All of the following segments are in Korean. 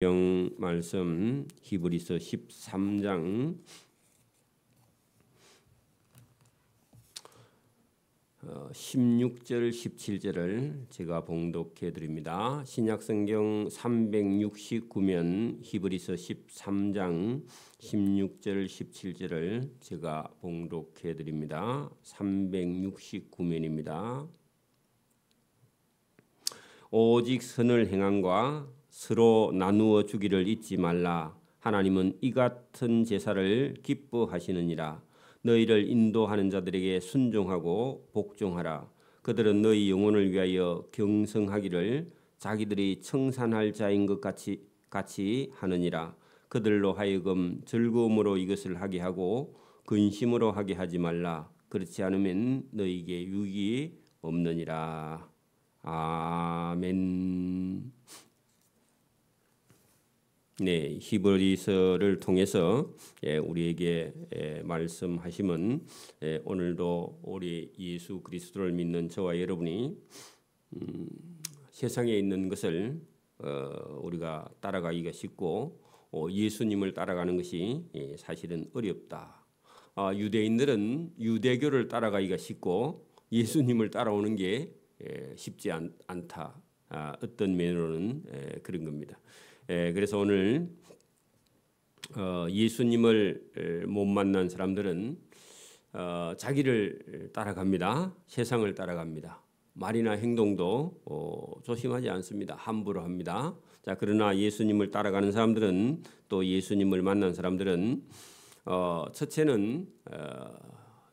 영 말씀 히브리서 13장 16절 17절을 제가 봉독해 드립니다. 신약성경 369면 히브리서 13장 16절 17절을 제가 봉독해 드립니다. 369면입니다. 오직 선을 행함과 서로 나누어 주기를 잊지 말라. 하나님은 이 같은 제사를 기뻐하시느니라. 너희를 인도하는 자들에게 순종하고 복종하라. 그들은 너희 영혼을 위하여 경성하기를 자기들이 청산할 자인 것 같이 하느니라. 그들로 하여금 즐거움으로 이것을 하게 하고 근심으로 하게 하지 말라. 그렇지 않으면 너희에게 유익이 없느니라. 아멘. 네, 히브리서를 통해서 우리에게 말씀하심은 오늘도 우리 예수 그리스도를 믿는 저와 여러분이 세상에 있는 것을 우리가 따라가기가 쉽고 예수님을 따라가는 것이 사실은 어렵다. 유대인들은 유대교를 따라가기가 쉽고 예수님을 따라오는 게 쉽지 않다. 어떤 면으로는 그런 겁니다. 그래서 오늘 예수님을 못 만난 사람들은 자기를 따라갑니다. 세상을 따라갑니다. 말이나 행동도 조심하지 않습니다. 함부로 합니다. 자, 그러나 예수님을 따라가는 사람들은 또 예수님을 만난 사람들은 첫째는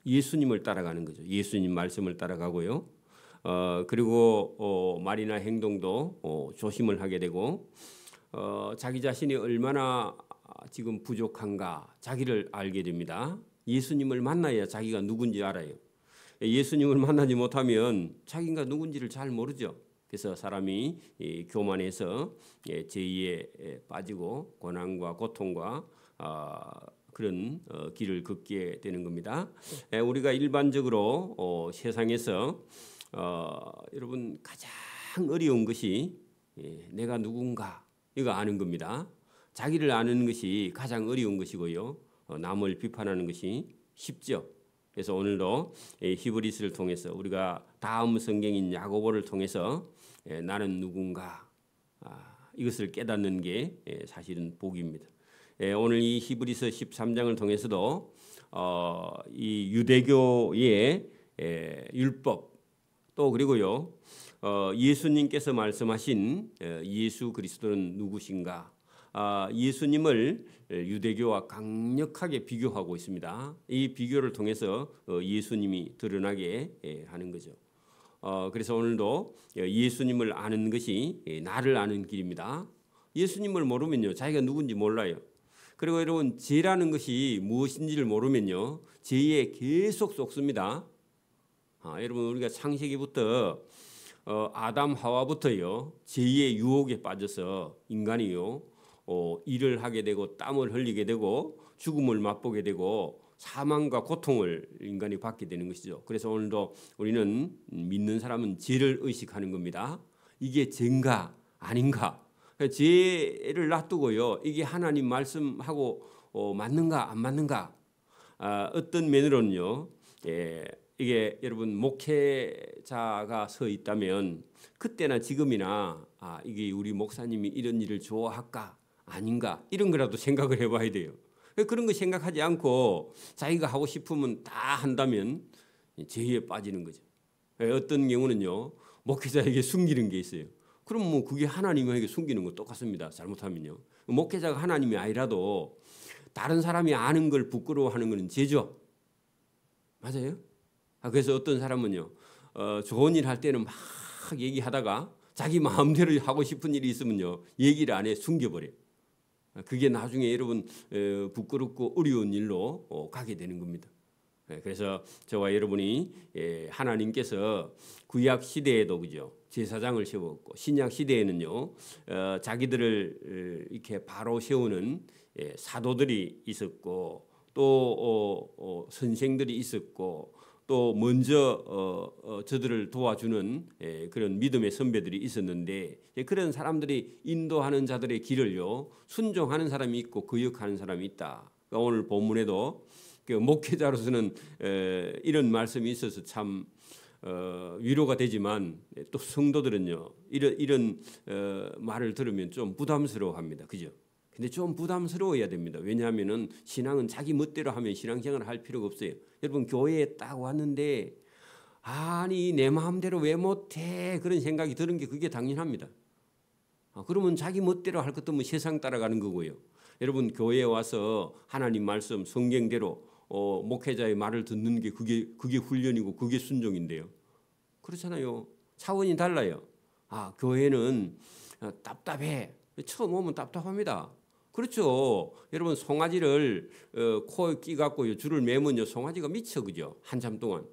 예수님을 따라가는 거죠. 예수님 말씀을 따라가고요. 그리고 말이나 행동도 조심을 하게 되고 자기 자신이 얼마나 지금 부족한가 자기를 알게 됩니다. 예수님을 만나야 자기가 누군지 알아요. 예수님을 만나지 못하면 자기가 누군지를 잘 모르죠. 그래서 사람이 교만해서 죄에 빠지고 고난과 고통과 그런 길을 걷게 되는 겁니다. 우리가 일반적으로 세상에서 여러분 가장 어려운 것이 내가 누군가 이거 아는 겁니다. 자기를 아는 것이 가장 어려운 것이고요. 남을 비판하는 것이 쉽죠. 그래서 오늘도 히브리서를 통해서 우리가 다음 성경인 야고보를 통해서 나는 누군가 이것을 깨닫는 게 사실은 복입니다. 오늘 이 히브리서 13장을 통해서도 이 유대교의 율법 또 그리고요 예수님께서 말씀하신 예수 그리스도는 누구신가? 예수님을 유대교와 강력하게 비교하고 있습니다. 이 비교를 통해서 예수님이 드러나게 하는 거죠. 그래서 오늘도 예수님을 아는 것이 나를 아는 길입니다. 예수님을 모르면요 자기가 누군지 몰라요. 그리고 여러분 죄라는 것이 무엇인지를 모르면요 죄에 계속 속습니다. 여러분 우리가 창세기부터 아담 하와부터요 죄의 유혹에 빠져서 인간이요 일을 하게 되고 땀을 흘리게 되고 죽음을 맛보게 되고 사망과 고통을 인간이 받게 되는 것이죠. 그래서 오늘도 우리는 믿는 사람은 죄를 의식하는 겁니다. 이게 죄인가 아닌가? 죄를 놔두고요 이게 하나님 말씀하고 맞는가 안 맞는가? 어떤 면으로는요 이게 여러분 목회자가 서 있다면 그때나 지금이나 이게 우리 목사님이 이런 일을 좋아할까 아닌가 이런 거라도 생각을 해봐야 돼요. 그런 거 생각하지 않고 자기가 하고 싶으면 다 한다면 죄에 빠지는 거죠. 어떤 경우는요 목회자에게 숨기는 게 있어요. 그럼 뭐 그게 하나님에게 숨기는 거 똑같습니다. 잘못하면요 목회자가 하나님이 아니라도 다른 사람이 아는 걸 부끄러워하는 것은 죄죠. 맞아요? 그래서 어떤 사람은요 좋은 일 할 때는 막 얘기하다가 자기 마음대로 하고 싶은 일이 있으면요 얘기를 안 해 숨겨버려요. 그게 나중에 여러분 부끄럽고 어려운 일로 가게 되는 겁니다. 그래서 저와 여러분이 하나님께서 구약 시대에도 그죠 제사장을 세웠고 신약 시대에는요 자기들을 이렇게 바로 세우는 사도들이 있었고 또 선생들이 있었고 또 먼저 저들을 도와주는 그런 믿음의 선배들이 있었는데 그런 사람들이 인도하는 자들의 길을요 순종하는 사람이 있고 거역하는 사람이 있다. 그러니까 오늘 본문에도 그 목회자로서는 이런 말씀이 있어서 참 위로가 되지만 또 성도들은요 이런 말을 들으면 좀 부담스러워합니다. 그죠? 근데 좀 부담스러워야 됩니다. 왜냐하면은 신앙은 자기 멋대로 하면 신앙생활을 할 필요가 없어요. 여러분 교회에 딱 왔는데 아니 내 마음대로 왜 못해 그런 생각이 드는 게 그게 당연합니다. 그러면 자기 멋대로 할 것도 뭐 세상 따라가는 거고요. 여러분 교회에 와서 하나님 말씀 성경대로 목회자의 말을 듣는 게 그게 훈련이고 그게 순종인데요. 그렇잖아요. 차원이 달라요. 교회는 답답해. 처음 오면 답답합니다. 그렇죠. 여러분 송아지를 코에 끼갖고 줄을 매면요 송아지가 미쳐 그죠. 한참 동안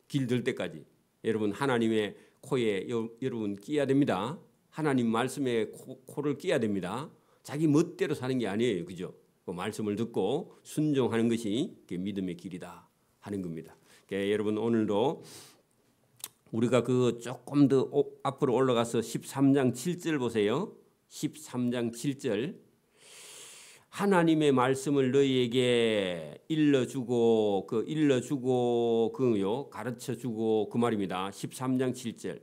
길 들 때까지 여러분 하나님의 코에 여러분 끼야 됩니다. 하나님 말씀에 코를 끼야 됩니다. 자기 멋대로 사는 게 아니에요. 그죠? 그 말씀을 듣고 순종하는 것이 믿음의 길이다 하는 겁니다. 그러니까 여러분 오늘도 우리가 그 조금 더 앞으로 올라가서 13장 7절 보세요. 13장 7절 하나님의 말씀을 너희에게 일러주고 그요 가르쳐주고 그 말입니다. 13장 7절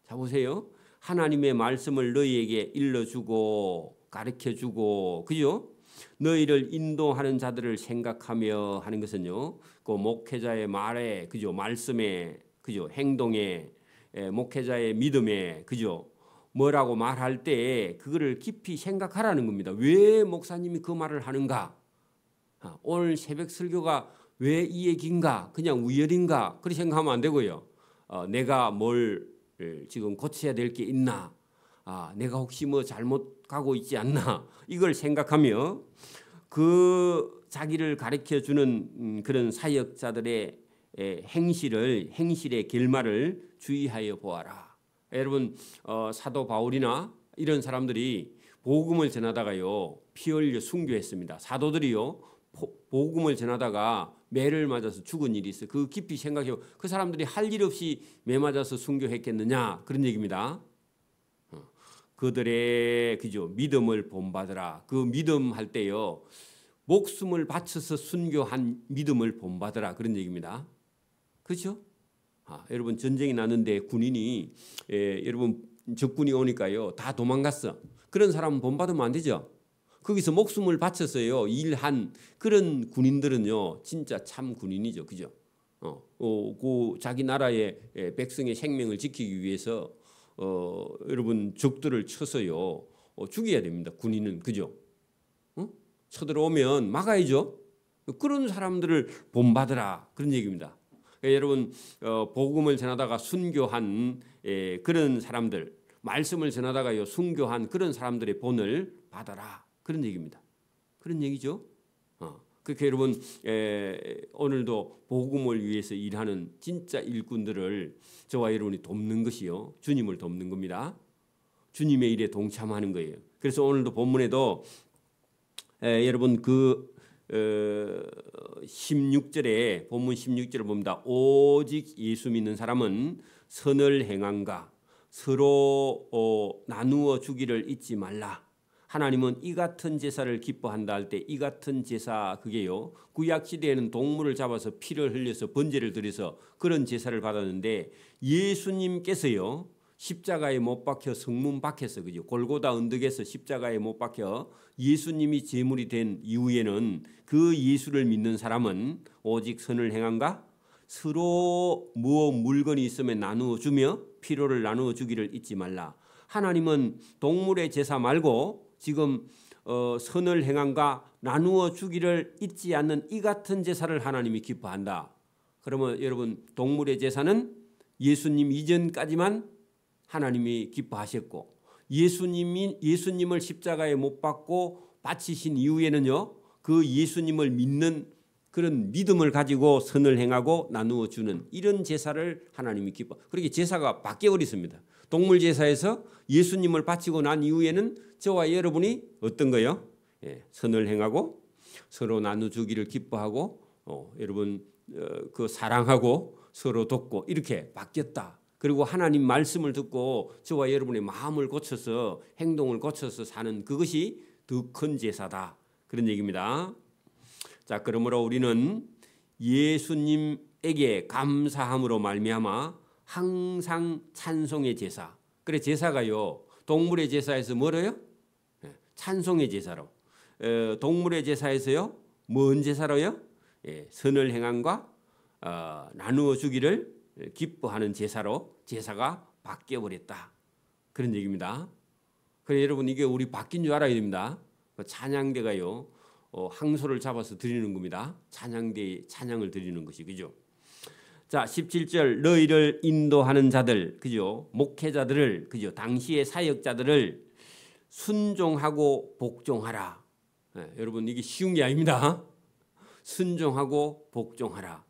자 보세요. 하나님의 말씀을 너희에게 일러주고 가르쳐주고 그죠? 너희를 인도하는 자들을 생각하며 하는 것은요. 그 목회자의 말에 그죠? 말씀에 그죠? 행동에 목회자의 믿음에 그죠? 뭐라고 말할 때 그거를 깊이 생각하라는 겁니다. 왜 목사님이 그 말을 하는가? 오늘 새벽 설교가 왜 이 얘기인가? 그냥 우연인가? 그렇게 생각하면 안 되고요. 내가 뭘 지금 고쳐야 될 게 있나? 내가 혹시 뭐 잘못 가고 있지 않나? 이걸 생각하며 그 자기를 가르쳐 주는 그런 사역자들의 행실의 결말을 주의하여 보아라. 여러분 사도 바울이나 이런 사람들이 복음을 전하다가요 피 흘려 순교했습니다. 사도들이요 복음을 전하다가 매를 맞아서 죽은 일이 있어요. 그 깊이 생각해요. 그 사람들이 할 일 없이 매 맞아서 순교했겠느냐 그런 얘기입니다. 그들의 그죠 믿음을 본받으라. 그 믿음 할 때요 목숨을 바쳐서 순교한 믿음을 본받으라 그런 얘기입니다. 그렇죠? 여러분 전쟁이 났는데 군인이 여러분 적군이 오니까요 다 도망갔어. 그런 사람은 본받으면 안 되죠. 거기서 목숨을 바쳐서요 일한 그런 군인들은요 진짜 참 군인이죠. 그죠? 그 자기 나라의 백성의 생명을 지키기 위해서 여러분 적들을 쳐서요 죽여야 됩니다. 군인은 그죠? 쳐들어오면 막아야죠. 그런 사람들을 본받으라 그런 얘기입니다. 여러분 복음을 전하다가 순교한 그런 사람들 말씀을 전하다가요 순교한 그런 사람들의 본을 받아라 그런 얘기입니다. 그런 얘기죠. 그렇게 여러분 오늘도 복음을 위해서 일하는 진짜 일꾼들을 저와 여러분이 돕는 것이요 주님을 돕는 겁니다. 주님의 일에 동참하는 거예요. 그래서 오늘도 본문에도 여러분 그 16절에 본문 16절을 봅니다. 오직 예수 믿는 사람은 선을 행한가 서로 나누어 주기를 잊지 말라. 하나님은 이 같은 제사를 기뻐한다 할 때 이 같은 제사 그게요 구약 시대에는 동물을 잡아서 피를 흘려서 번제를 드려서 그런 제사를 받았는데 예수님께서요 십자가에 못 박혀 성문 밖에서 그죠 골고다 언덕에서 십자가에 못 박혀 예수님이 제물이 된 이후에는 그 예수를 믿는 사람은 오직 선을 행한가 서로 무엇 물건이 있으면 나누어 주며 필요를 나누어 주기를 잊지 말라. 하나님은 동물의 제사 말고 지금 선을 행한가 나누어 주기를 잊지 않는 이 같은 제사를 하나님이 기뻐한다. 그러면 여러분 동물의 제사는 예수님 이전까지만 하나님이 기뻐하셨고 예수님을 십자가에 못 박고 바치신 이후에는요 그 예수님을 믿는 그런 믿음을 가지고 선을 행하고 나누어 주는 이런 제사를 하나님이 기뻐. 그렇게 제사가 바뀌어 버렸습니다. 동물 제사에서 예수님을 바치고 난 이후에는 저와 여러분이 어떤 거요? 선을 행하고 서로 나누어 주기를 기뻐하고 여러분 그 사랑하고 서로 돕고 이렇게 바뀌었다. 그리고 하나님 말씀을 듣고 저와 여러분의 마음을 고쳐서 행동을 고쳐서 사는 그것이 더 큰 제사다. 그런 얘기입니다. 자, 그러므로 우리는 예수님에게 감사함으로 말미암아 항상 찬송의 제사. 그래 제사가요. 동물의 제사에서 뭐로요? 찬송의 제사로. 동물의 제사에서요. 뭔 제사로요? 선을 행함과 나누어 주기를 기뻐하는 제사로 제사가 바뀌어버렸다. 그런 얘기입니다. 그래 여러분 이게 우리 바뀐 줄 알아야 됩니다. 찬양대가요. 항소를 잡아서 드리는 겁니다. 찬양대에 찬양을 드리는 것이 그죠? 자, 17절 너희를 인도하는 자들 그죠? 목회자들을 그죠? 당시의 사역자들을 순종하고 복종하라. 여러분 이게 쉬운 게 아닙니다. 순종하고 복종하라.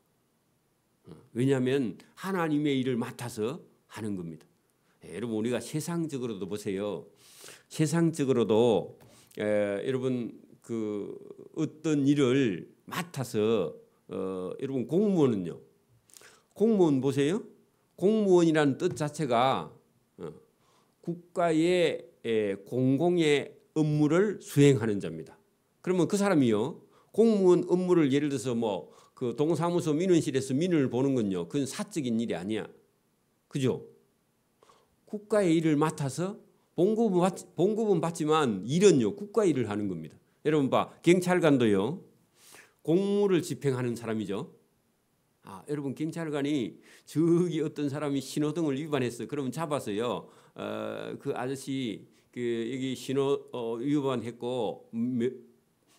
왜냐하면 하나님의 일을 맡아서 하는 겁니다. 여러분 우리가 세상적으로도 보세요. 세상적으로도 여러분 그 어떤 일을 맡아서 여러분 공무원은요. 공무원 보세요. 공무원이라는 뜻 자체가 국가의 공공의 업무를 수행하는 자입니다. 그러면 그 사람이요. 공무원 업무를 예를 들어서 뭐 그 동사무소 민원실에서 민원을 보는 건요. 그건 사적인 일이 아니야. 그죠? 국가의 일을 맡아서 봉급은 받지만 일은요. 국가 일을 하는 겁니다. 여러분 봐. 경찰관도요. 공무를 집행하는 사람이죠. 여러분 경찰관이 저기 어떤 사람이 신호등을 위반했어. 그러면 잡아서요. 그 아저씨 그 여기 신호 위반했고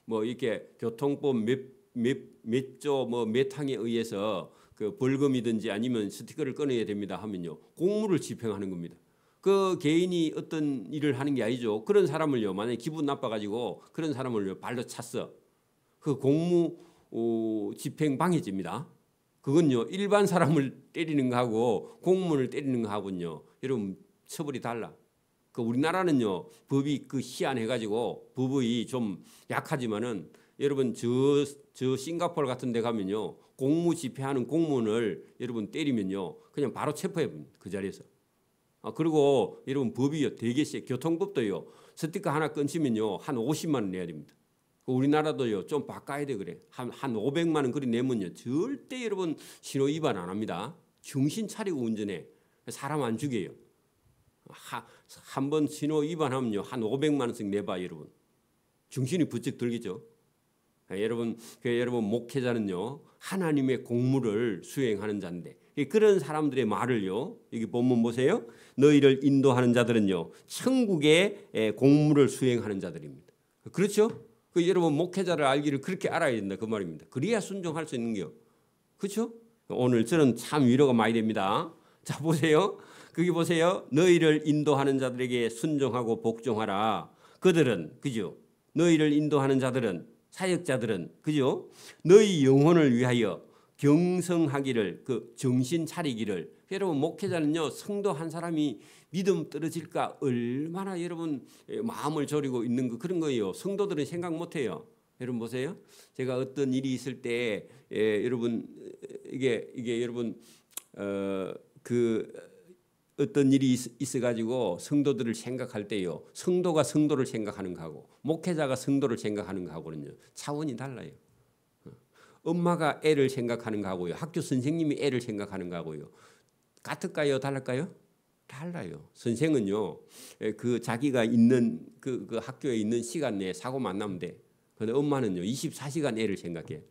뭐 이렇게 교통법 몇 조 뭐 몇 항에 의해서 그 벌금이든지 아니면 스티커를 꺼내야 됩니다 하면요. 공무를 집행하는 겁니다. 그 개인이 어떤 일을 하는 게 아니죠. 그런 사람을요. 만약에 기분 나빠가지고 그런 사람을 발로 찼어. 그 공무 집행 방해죄입니다. 그건요. 일반 사람을 때리는 거하고 공무원을 때리는 거하고는요. 여러분 처벌이 달라. 그 우리나라는요. 법이 그 희한해가지고 법이 좀 약하지만은 여러분 저 싱가포르 같은 데 가면요. 공무 집행하는 공무원을 여러분 때리면요. 그냥 바로 체포해 봅니다. 그 자리에서. 그리고 여러분 법이요. 되게 세. 교통법도요. 스티커 하나 끊치면요. 한 50만 원 내야 됩니다. 우리나라도요. 좀 바꿔야 돼 그래. 한 500만 원 그리 내면요. 절대 여러분 신호 위반 안 합니다. 정신 차리고 운전해. 사람 안 죽여요. 한 번 신호 위반하면요. 한 500만 원씩 내봐 여러분. 정신이 부쩍 들겠죠. 여러분 목회자는요. 하나님의 공무를 수행하는 자인데 그런 사람들의 말을요. 여기 본문 보세요. 너희를 인도하는 자들은요. 천국의 공무를 수행하는 자들입니다. 그렇죠? 여러분 목회자를 알기를 그렇게 알아야 된다 그 말입니다. 그래야 순종할 수 있는 거요. 그렇죠? 오늘 저는 참 위로가 많이 됩니다. 자 보세요. 거기 보세요. 너희를 인도하는 자들에게 순종하고 복종하라. 그들은 그죠? 너희를 인도하는 자들은 사역자들은 그죠? 너희 영혼을 위하여 경성하기를 그 정신 차리기를 여러분 목회자는요. 성도 한 사람이 믿음 떨어질까 얼마나 여러분 마음을 졸이고 있는 거 그런 거예요. 성도들은 생각 못해요. 여러분 보세요. 제가 어떤 일이 있을 때 여러분 이게 여러분 어떤 일이 있어가지고 성도들을 생각할 때요. 성도가 성도를 생각하는 거하고 목회자가 성도를 생각하는 거하고는요. 차원이 달라요. 엄마가 애를 생각하는 거하고요. 학교 선생님이 애를 생각하는 거하고요. 같을까요? 다를까요? 달라요. 선생은요. 그 자기가 있는 그 학교에 있는 시간 내에 사고만 안 나면 돼. 그런데 엄마는요. 24시간 애를 생각해요.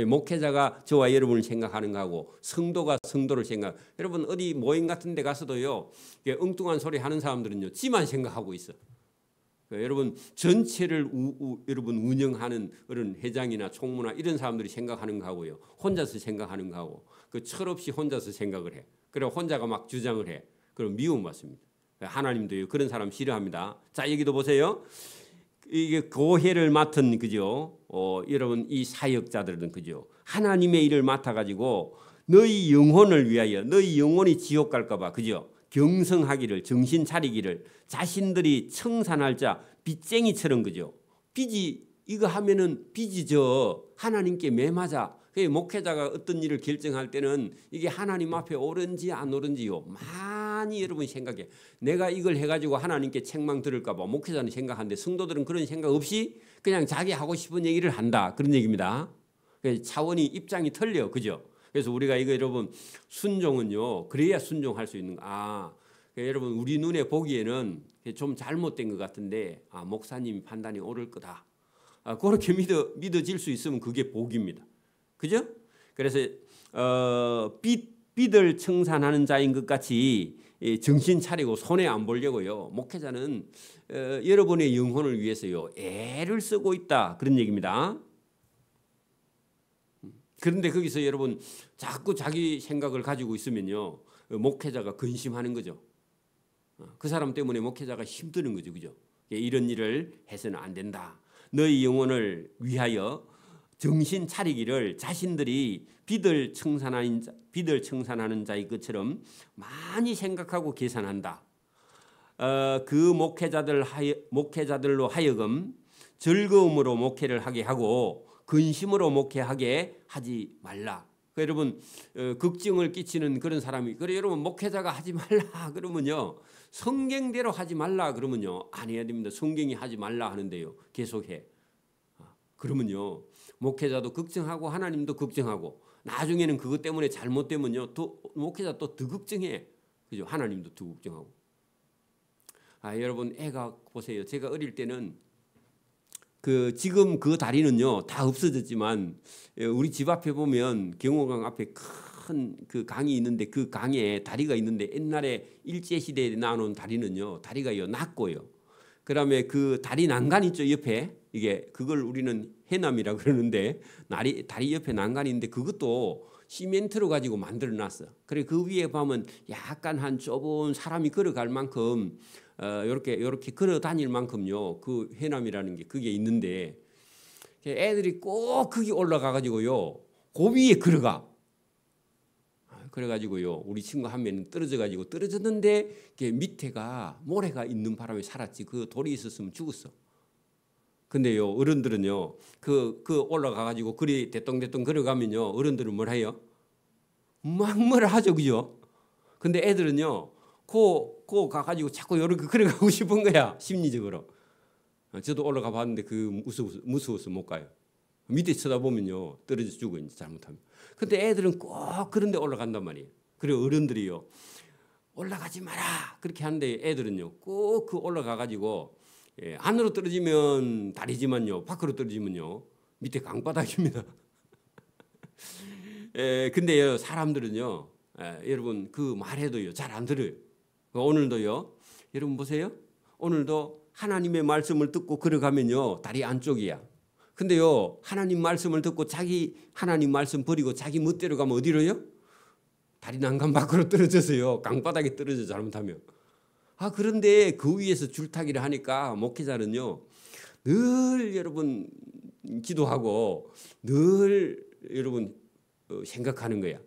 목회자가 저와 여러분을 생각하는 거하고 성도가 성도를 생각. 여러분 어디 모임 같은 데 가서도요. 엉뚱한 소리 하는 사람들은요. 지만 생각하고 있어. 여러분 전체를 여러분 운영하는 그런 회장이나 총무나 이런 사람들이 생각하는 거하고요. 혼자서 생각하는 거하고 그 철없이 혼자서 생각을 해. 그리고 혼자가 막 주장을 해. 그럼 미움받습니다. 하나님도요. 그런 사람 싫어합니다. 자 여기도 보세요. 이게 교회를 맡은 그죠? 여러분 이 사역자들은 그죠? 하나님의 일을 맡아가지고 너희 영혼을 위하여 너희 영혼이 지옥 갈까봐 그죠? 경성하기를 정신 차리기를 자신들이 청산할 자 빚쟁이처럼 그죠? 빚이 이거 하면은 빚이 저 하나님께 매맞아 그 목회자가 어떤 일을 결정할 때는 이게 하나님 앞에 옳은지 안 옳은지요. 많이 여러분 생각해. 내가 이걸 해가지고 하나님께 책망 들을까 봐 목회자는 생각하는데 성도들은 그런 생각 없이 그냥 자기 하고 싶은 얘기를 한다. 그런 얘기입니다. 차원이 입장이 틀려. 그죠? 그래서 우리가 이거 여러분 순종은요. 그래야 순종할 수 있는 거. 여러분 우리 눈에 보기에는 좀 잘못된 것 같은데 목사님 판단이 옳을 거다. 그렇게 믿어질 수 있으면 그게 복입니다. 그죠? 그래서 빚을 청산하는 자인 것 같이 정신 차리고 손해 안 보려고요. 목회자는 여러분의 영혼을 위해서요. 애를 쓰고 있다. 그런 얘기입니다. 그런데 거기서 여러분 자꾸 자기 생각을 가지고 있으면요. 목회자가 근심하는 거죠. 그 사람 때문에 목회자가 힘드는 거죠. 그죠? 이런 일을 해서는 안 된다. 너희 영혼을 위하여 정신 차리기를 자신들이 빚을 청산하는 자의 것처럼 많이 생각하고 계산한다. 그 목회자들로 하여금 즐거움으로 목회를 하게 하고 근심으로 목회하게 하지 말라. 여러분 걱정을 끼치는 그런 사람이 그래 여러분 목회자가 하지 말라 그러면요 성경대로 하지 말라 그러면요 안 해야 됩니다. 성경이 하지 말라 하는데요 계속해. 그러면요 목회자도 걱정하고 하나님도 걱정하고 나중에는 그것 때문에 잘못되면요 또 목회자 또 더 걱정해. 그죠? 하나님도 더 걱정하고. 여러분 애가 보세요. 제가 어릴 때는 지금 그 다리는요 다 없어졌지만 우리 집 앞에 보면 경호강 앞에 큰 그 강이 있는데 그 강에 다리가 있는데 옛날에 일제 시대에 나온 다리는요 다리가요 낮고요. 그다음에 그 다리 난간 있죠 옆에 이게 그걸 우리는 해남이라 그러는데 다리 옆에 난간이 있는데 그것도 시멘트로 가지고 만들어 놨어. 그래 그 위에 보면 약간 한 좁은 사람이 걸어갈 만큼 이렇게 걸어 다닐 만큼요 그 해남이라는 게 그게 있는데 애들이 꼭 거기 올라가 가지고요 그 위에 걸어가. 그래가지고요 우리 친구 한 명은 떨어졌는데 밑에가 모래가 있는 바람에 살았지. 그 돌이 있었으면 죽었어. 근데요 어른들은요 그 올라가 가지고 그리 대똥대똥 걸어가면요 어른들은 뭘 해요? 막 뭐라 하죠. 그죠? 근데 애들은요 그 가가지고 자꾸 이렇게 걸어가고 싶은 거야 심리적으로. 저도 올라가 봤는데 무서워서 못 가요. 밑에 쳐다보면요 떨어져 죽어 이제 잘못하면. 근데 애들은 꼭 그런 데 올라간단 말이에요. 그리고 어른들이요 올라가지 마라 그렇게 하는데 애들은요 꼭 그 올라가 가지고 안으로 떨어지면 다리지만요 밖으로 떨어지면요 밑에 강바닥입니다. 근데요 사람들은요 여러분 그 말해도요 잘 안 들어요. 오늘도요 여러분 보세요. 오늘도 하나님의 말씀을 듣고 걸어가면요 다리 안쪽이야. 근데요 하나님 말씀을 듣고 자기 하나님 말씀 버리고 자기 멋대로 가면 어디로요? 다리 난간 밖으로 떨어져서요 강바닥에 떨어져 잘못하면. 그런데 그 위에서 줄타기를 하니까 목회자는요 늘 여러분 기도하고 늘 여러분 생각하는 거야.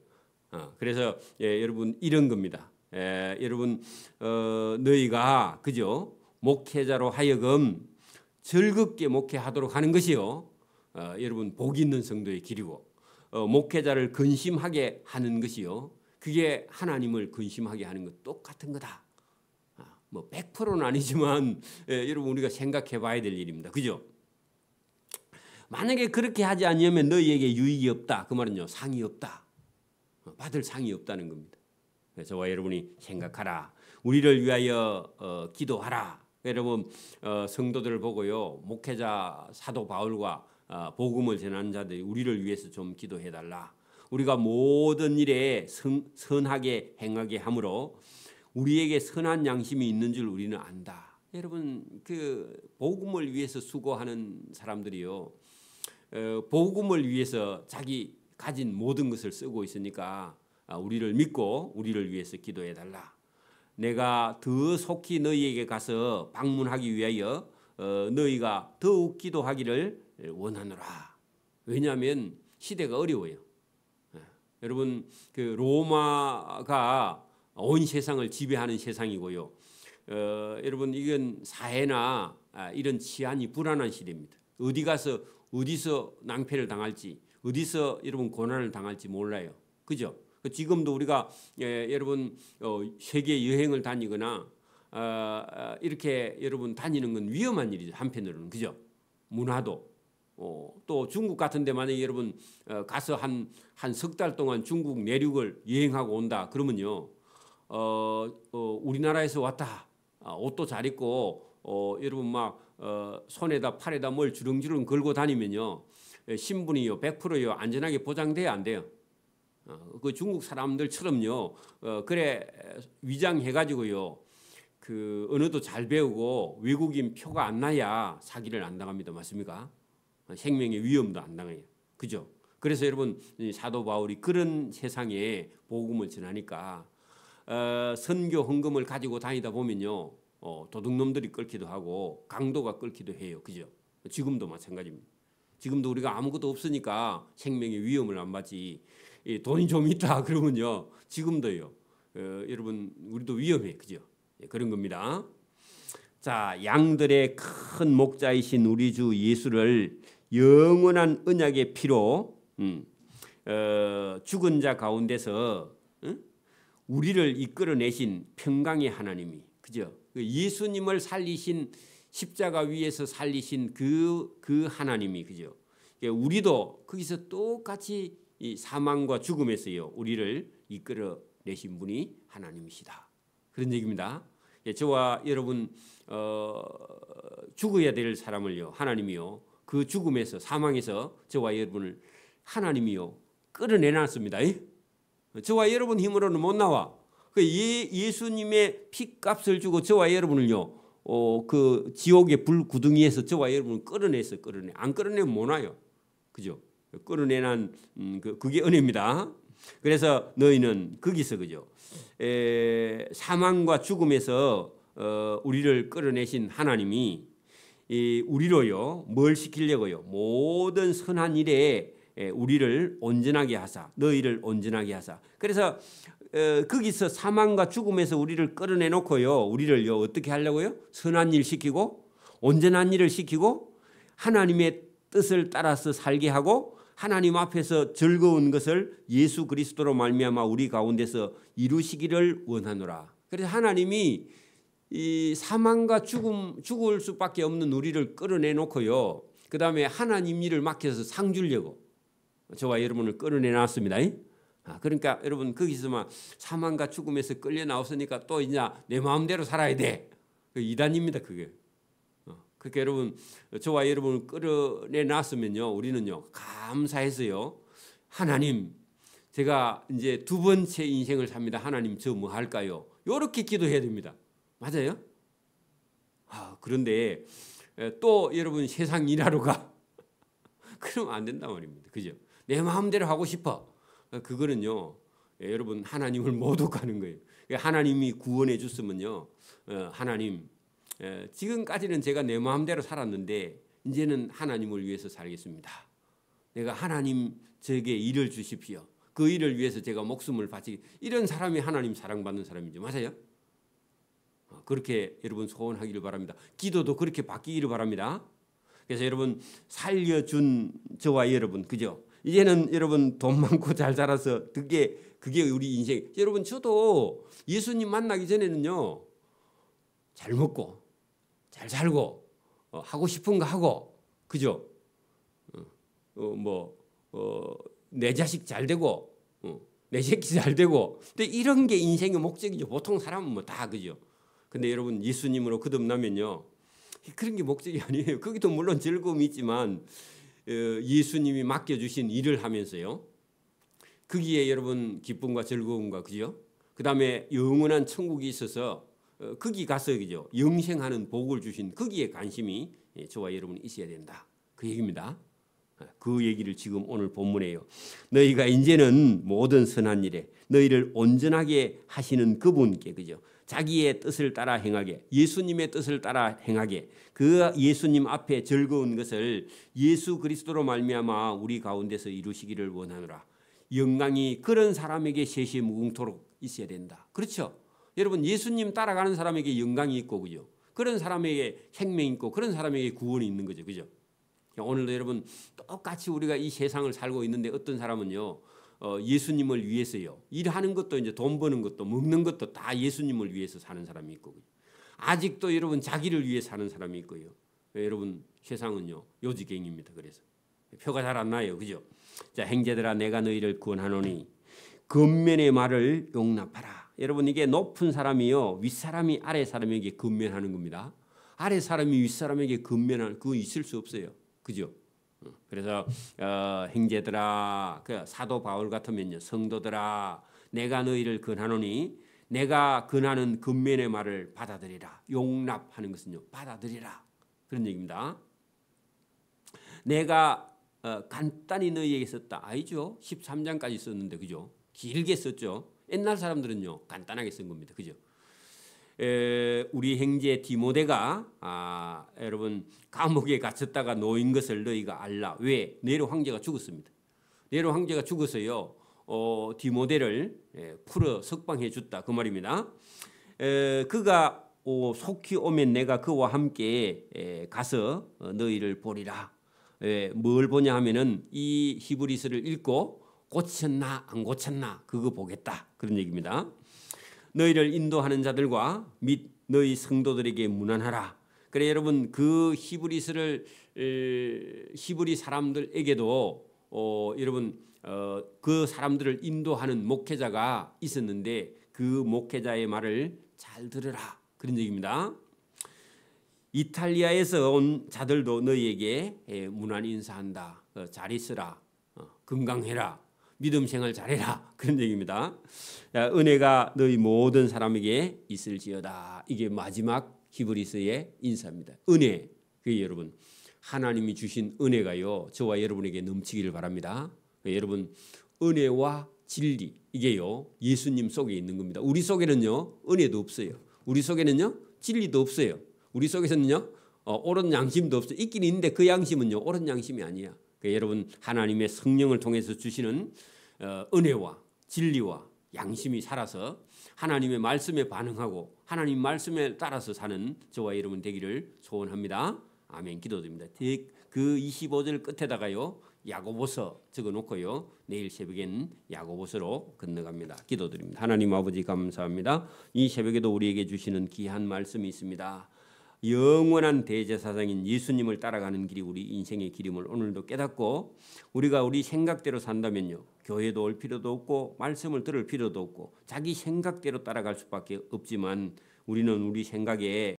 그래서 여러분 이런 겁니다. 여러분 너희가 그죠? 목회자로 하여금 즐겁게 목회하도록 하는 것이요. 여러분 복 있는 성도의 길이고 목회자를 근심하게 하는 것이요. 그게 하나님을 근심하게 하는 것 똑같은 거다. 뭐 100%는 아니지만 여러분 우리가 생각해 봐야 될 일입니다. 그죠? 만약에 그렇게 하지 않으면 너희에게 유익이 없다. 그 말은요. 상이 없다. 받을 상이 없다는 겁니다. 저와 여러분이 생각하라. 우리를 위하여 기도하라. 여러분 성도들을 보고요. 목회자 사도 바울과 복음을 전하는 자들이 우리를 위해서 좀 기도해 달라. 우리가 모든 일에 선하게 행하게 함으로 우리에게 선한 양심이 있는 줄 우리는 안다. 여러분 그 복음을 위해서 수고하는 사람들이요. 복음을 위해서 자기 가진 모든 것을 쓰고 있으니까 우리를 믿고 우리를 위해서 기도해 달라. 내가 더 속히 너희에게 가서 방문하기 위하여 너희가 더욱 기도하기를 원하노라. 왜냐하면 시대가 어려워요. 여러분 그 로마가 온 세상을 지배하는 세상이고요. 여러분 이건 사회나 이런 치안이 불안한 시대입니다. 어디서 낭패를 당할지 어디서 여러분 고난을 당할지 몰라요. 그죠? 지금도 우리가 여러분 세계 여행을 다니거나 이렇게 여러분 다니는 건 위험한 일이죠. 한편으로는. 그죠? 문화도 또 중국 같은 데 만약에 여러분 가서 한 석 달 동안 중국 내륙을 여행하고 온다 그러면요. 우리나라에서 왔다. 옷도 잘 입고 여러분 막 손에다 팔에다 뭘 주렁주렁 걸고 다니면요. 신분이요 100%요 안전하게 보장돼야 안 돼요. 그 중국 사람들처럼요. 그래 위장해가지고요. 그 언어도 잘 배우고 외국인 표가 안 나야 사기를 안 당합니다. 맞습니까? 생명의 위험도 안 당해요. 그죠? 그래서 여러분 사도 바울이 그런 세상에 복음을 전하니까 선교 헌금을 가지고 다니다 보면요. 도둑놈들이 끌기도 하고 강도가 끌기도 해요. 그죠? 지금도 마찬가지입니다. 지금도 우리가 아무것도 없으니까 생명의 위험을 안 받지. 돈이 좀 있다 그러면요. 지금도요. 여러분 우리도 위험해. 그죠? 그런 겁니다. 자, 양들의 큰 목자이신 우리 주 예수를 영원한 언약의 피로 죽은 자 가운데서 우리를 이끌어내신 평강의 하나님이, 그죠? 예수님을 살리신 십자가 위에서 살리신 그 하나님이, 그죠? 우리도 거기서 똑같이 이 사망과 죽음에서요 우리를 이끌어내신 분이 하나님이시다. 그런 얘기입니다. 저와 여러분 죽어야 될 사람을요 하나님이요 그 죽음에서 사망에서 저와 여러분을 하나님이요 끌어내놨습니다. 저와 여러분 힘으로는 못 나와. 예수님의 피값을 주고 저와 여러분을요 그 지옥의 불 구덩이에서 저와 여러분을 끌어내서 안 끌어내면 못 와요. 그죠? 끌어내난 그게 은혜입니다. 그래서 너희는 거기서 그죠? 사망과 죽음에서 우리를 끌어내신 하나님이 우리로요 뭘 시키려고요? 모든 선한 일에 우리를 온전하게 하사, 너희를 온전하게 하사. 그래서 거기서 사망과 죽음에서 우리를 끌어내놓고요 우리를요 어떻게 하려고요? 선한 일 시키고 온전한 일을 시키고 하나님의 뜻을 따라서 살게 하고 하나님 앞에서 즐거운 것을 예수 그리스도로 말미암아 우리 가운데서 이루시기를 원하노라. 그래서 하나님이 이 사망과 죽을 수밖에 없는 우리를 끌어내놓고요. 그 다음에 하나님 일을 맡겨서 상 주려고 저와 여러분을 끌어내놨습니다. 그러니까 여러분 거기서 막 사망과 죽음에서 끌려 나왔으니까 또 이제 내 마음대로 살아야 돼. 이단입니다 그게. 그러니까 여러분 저와 여러분을 끌어내놨으면요 우리는요 감사해서요 하나님 제가 이제 두 번째 인생을 삽니다. 하나님 저 뭐 할까요? 이렇게 기도해야 됩니다. 맞아요? 그런데 또 여러분 세상 일하러 가. 그러면 안 된단 말입니다. 그죠? 내 마음대로 하고 싶어. 그거는요 여러분 하나님을 모독하는 거예요. 하나님이 구원해 줬으면요 하나님 지금까지는 제가 내 마음대로 살았는데 이제는 하나님을 위해서 살겠습니다. 내가 하나님 저에게 일을 주십시오. 그 일을 위해서 제가 목숨을 바치기. 이런 사람이 하나님 사랑받는 사람이죠. 맞아요? 그렇게 여러분 소원하기를 바랍니다. 기도도 그렇게 바뀌기를 바랍니다. 그래서 여러분 살려준 저와 여러분 그죠? 이제는 여러분 돈 많고 잘 살아서 그게 우리 인생. 여러분 저도 예수님 만나기 전에는요 잘 먹고 잘 살고 하고 싶은 거 하고 그죠? 내 자식 잘 되고 내 새끼 잘 되고 근데 이런 게 인생의 목적이죠. 보통 사람은 뭐 다 그죠? 근데 여러분 예수님으로 거듭나면요 그런 게 목적이 아니에요. 거기도 물론 즐거움이 있지만 예수님이 맡겨주신 일을 하면서요 거기에 여러분 기쁨과 즐거움과 그죠? 그 다음에 영원한 천국이 있어서 거기 가서 그죠? 영생하는 복을 주신 거기에 관심이 저와 여러분이 있어야 된다. 그 얘기입니다. 그 얘기를 지금 오늘 본문에요. 너희가 이제는 모든 선한 일에 너희를 온전하게 하시는 그분께 그죠? 자기의 뜻을 따라 행하게 예수님의 뜻을 따라 행하게 그 예수님 앞에 즐거운 것을 예수 그리스도로 말미암아 우리 가운데서 이루시기를 원하노라. 영광이 그런 사람에게 셋이 무궁토록 있어야 된다. 그렇죠? 여러분 예수님 따라가는 사람에게 영광이 있고 그죠? 그런 사람에게 생명이 있고 그런 사람에게 구원이 있는 거죠. 그죠? 오늘도 여러분 똑같이 우리가 이 세상을 살고 있는데 어떤 사람은요 예수님을 위해서요 일하는 것도 이제 돈 버는 것도 먹는 것도 다 예수님을 위해서 사는 사람이 있고 아직도 여러분 자기를 위해 사는 사람이 있고요. 여러분 세상은요 요지경입니다. 그래서 표가 잘 안 나요, 그죠? 자, 형제들아 내가 너희를 구원하노니 근면의 말을 용납하라. 여러분 이게 높은 사람이요 윗사람이 아래 사람에게 근면하는 겁니다. 아래 사람이 윗사람에게 근면하는 그거 있을 수 없어요, 그죠? 그래서 형제들아 그 사도 바울 같으면요 성도들아 내가 너희를 권하노니 내가 권하는 근면의 말을 받아들이라. 용납하는 것은요 받아들이라 그런 얘기입니다. 내가 간단히 너희에게 썼다. 아니죠. 13장까지 썼는데 그죠? 길게 썼죠. 옛날 사람들은요 간단하게 쓴 겁니다. 그죠? 우리 형제 디모데가 여러분 감옥에 갇혔다가 놓인 것을 너희가 알라. 왜? 네로 황제가 죽었습니다. 네로 황제가 죽어서요 디모데를 풀어 석방해 줬다 그 말입니다. 그가 속히 오면 내가 그와 함께 가서 너희를 보리라. 뭘 보냐 하면은 이 히브리서를 읽고 고쳤나 안 고쳤나 그거 보겠다 그런 얘기입니다. 너희를 인도하는 자들과 및 너희 성도들에게 문안하라. 그래 여러분 그 히브리서를 히브리 사람들에게도 여러분 그 사람들을 인도하는 목회자가 있었는데 그 목회자의 말을 잘 들으라 그런 얘기입니다. 이탈리아에서 온 자들도 너희에게 문안 인사한다. 잘 있으라. 건강해라. 믿음 생활 잘해라. 그런 얘기입니다. 은혜가 너희 모든 사람에게 있을지어다. 이게 마지막 히브리서의 인사입니다. 은혜. 그게 여러분 하나님이 주신 은혜가요. 저와 여러분에게 넘치기를 바랍니다. 여러분 은혜와 진리 이게요. 예수님 속에 있는 겁니다. 우리 속에는요. 은혜도 없어요. 우리 속에는요. 진리도 없어요. 우리 속에서는요. 옳은 양심도 없어요. 있긴 있는데 그 양심은요. 옳은 양심이 아니야. 여러분 하나님의 성령을 통해서 주시는 은혜와 진리와 양심이 살아서 하나님의 말씀에 반응하고 하나님 말씀에 따라서 사는 저와 여러분 되기를 소원합니다. 아멘. 기도드립니다. 그 25절 끝에다가요. 야고보서 적어놓고요. 내일 새벽엔 야고보서로 건너갑니다. 기도드립니다. 하나님 아버지 감사합니다. 이 새벽에도 우리에게 주시는 귀한 말씀이 있습니다. 영원한 대제사장인 예수님을 따라가는 길이 우리 인생의 길임을 오늘도 깨닫고 우리가 우리 생각대로 산다면요. 교회도 올 필요도 없고 말씀을 들을 필요도 없고 자기 생각대로 따라갈 수밖에 없지만 우리는 우리 생각에